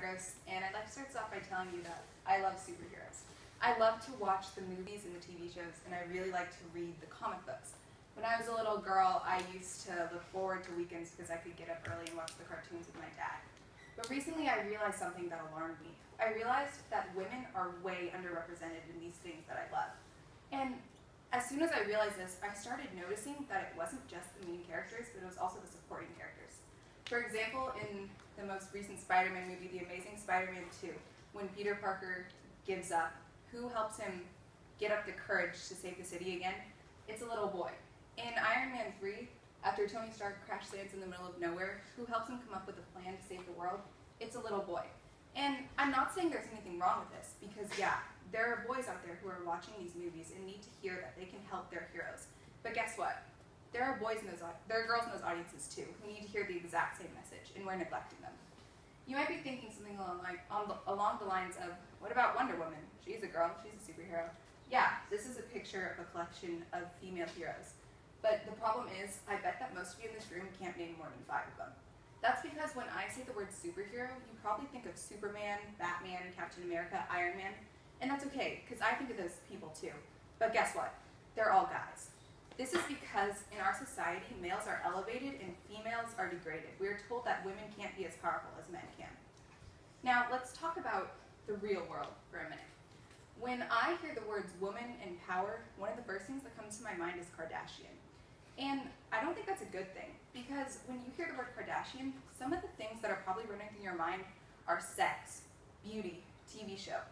Marcos, and I'd like to start this off by telling you that I love superheroes. I love to watch the movies and the TV shows, and I really like to read the comic books. When I was a little girl, I used to look forward to weekends because I could get up early and watch the cartoons with my dad. But recently I realized something that alarmed me. I realized that women are way underrepresented in these things that I love. And as soon as I realized this, I started noticing that it wasn't just the main characters, but it was also the supporting characters. For example, in the most recent Spider-Man movie, The Amazing Spider-Man 2, when Peter Parker gives up, who helps him get up the courage to save the city again? It's a little boy. In Iron Man 3, after Tony Stark crash lands in the middle of nowhere, who helps him come up with a plan to save the world? It's a little boy. And I'm not saying there's anything wrong with this, because yeah, there are boys out there who are watching these movies and need to hear that they can help their heroes. But guess what? There are girls in those audiences too, who need to hear the exact same message, and we're neglecting them. You might be thinking something along the lines of, what about Wonder Woman? She's a girl, she's a superhero. Yeah, this is a picture of a collection of female heroes. But the problem is, I bet that most of you in this room can't name more than 5 of them. That's because when I say the word superhero, you probably think of Superman, Batman, Captain America, Iron Man, and that's okay, because I think of those people too. But guess what? They're all guys. This is because in our society, males are elevated and females are degraded. We are told that women can't be as powerful as men can. Now, let's talk about the real world for a minute. When I hear the words woman and power, one of the first things that comes to my mind is Kardashian. And I don't think that's a good thing, because when you hear the word Kardashian, some of the things that are probably running through your mind are sex, beauty, TV show.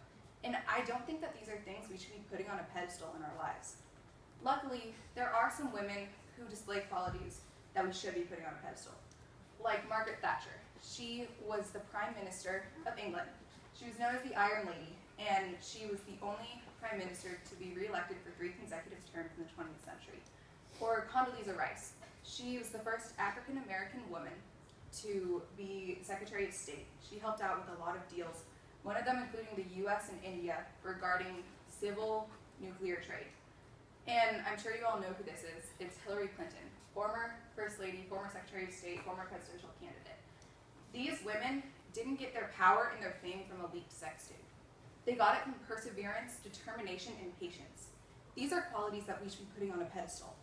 And I don't think that these are things we should be putting on a pedestal in our lives. Luckily, there are some women who display qualities that we should be putting on a pedestal, like Margaret Thatcher. She was the Prime Minister of England. She was known as the Iron Lady, and she was the only Prime Minister to be re-elected for 3 consecutive terms in the 20th century. Or Condoleezza Rice. She was the first African-American woman to be Secretary of State. She helped out with a lot of deals, one of them including the US and India regarding civil nuclear trade. And I'm sure you all know who this is. It's Hillary Clinton, former First Lady, former Secretary of State, former presidential candidate. These women didn't get their power and their fame from a leaked sex tape. They got it from perseverance, determination, and patience. These are qualities that we should be putting on a pedestal.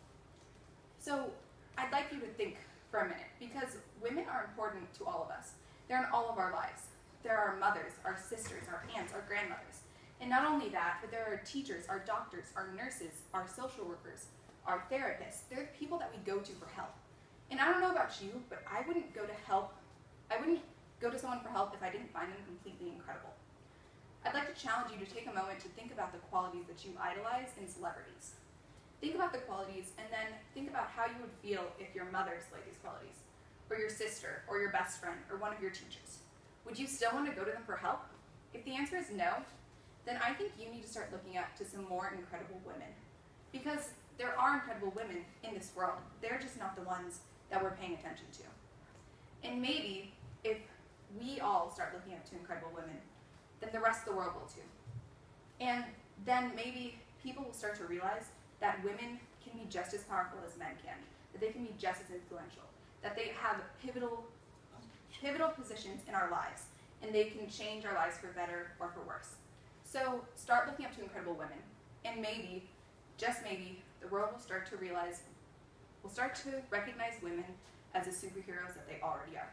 So I'd like you to think for a minute, because women are important to all of us. They're in all of our lives. They're our mothers, our sisters, our aunts, our grandmothers. And not only that, but there are teachers, our doctors, our nurses, our social workers, our therapists. They're the people that we go to for help. And I don't know about you, but I wouldn't go to someone for help if I didn't find them completely incredible. I'd like to challenge you to take a moment to think about the qualities that you idolize in celebrities. Think about the qualities, and then think about how you would feel if your mother displayed these qualities, or your sister, or your best friend, or one of your teachers. Would you still want to go to them for help? If the answer is no, then I think you need to start looking up to some more incredible women. Because there are incredible women in this world. They're just not the ones that we're paying attention to. And maybe if we all start looking up to incredible women, then the rest of the world will too. And then maybe people will start to realize that women can be just as powerful as men can, that they can be just as influential, that they have pivotal positions in our lives, and they can change our lives for better or for worse. So start looking up to incredible women, and maybe, just maybe, the world will start to recognize women as the superheroes that they already are.